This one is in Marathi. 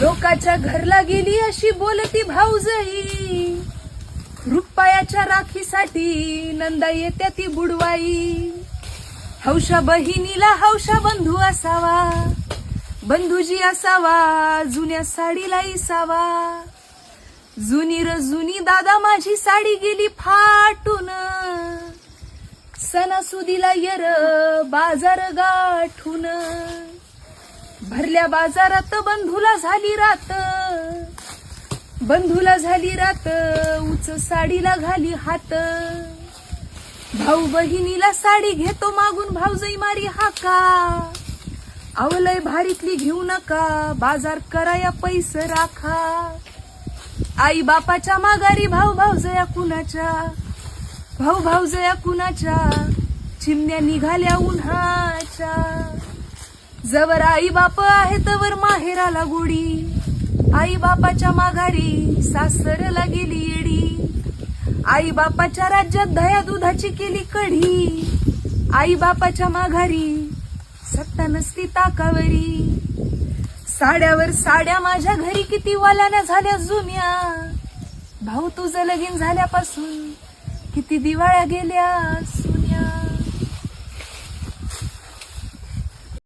लोकाच्या घरला गेली अशी बोलती भाऊजई, रुपयाच्या राखीसाठी नंदा येत्या ती बुडवाई. हौशा बहिणीला हौशा बंधू असावा, बंधूजी असावा जुन्या साडीला इसावा. जुनी र जुनी दादा माझी साडी गेली फाटून, सणासुदीला येर बाजार गाठून. भरल्या बाजारात बंधूला झाली रात, बंधूला झाली रात उच साडीला घाली हात. भाऊ बहिणीला साडी घेतो मागून भाऊजई मारी हाका, आवलय भारीतली घेऊ नका बाजार कराया पैसे राखा. आई बापाच्या माघारी भाऊ भाऊजया कुणाच्या, भाऊ भाऊजया कुणाच्या चिमण्या निघाल्या उन्हाच्या. जवर आई बाप आहे तवर माहेराला गोडी, आई बापाच्या माघारी सासरला गेली येडी. आई बापाच्या राज्यात दया दुधाची केली कढी, आई बापाच्या माघारी सत्ता नसती ताकावरी. साड्यावर साड्या माझ्या घरी किती वाल्याने झाल्या जुन्या, भाऊ तुझं लगीन झाल्यापासून किती दिवाळ्या गेल्या सुन्या.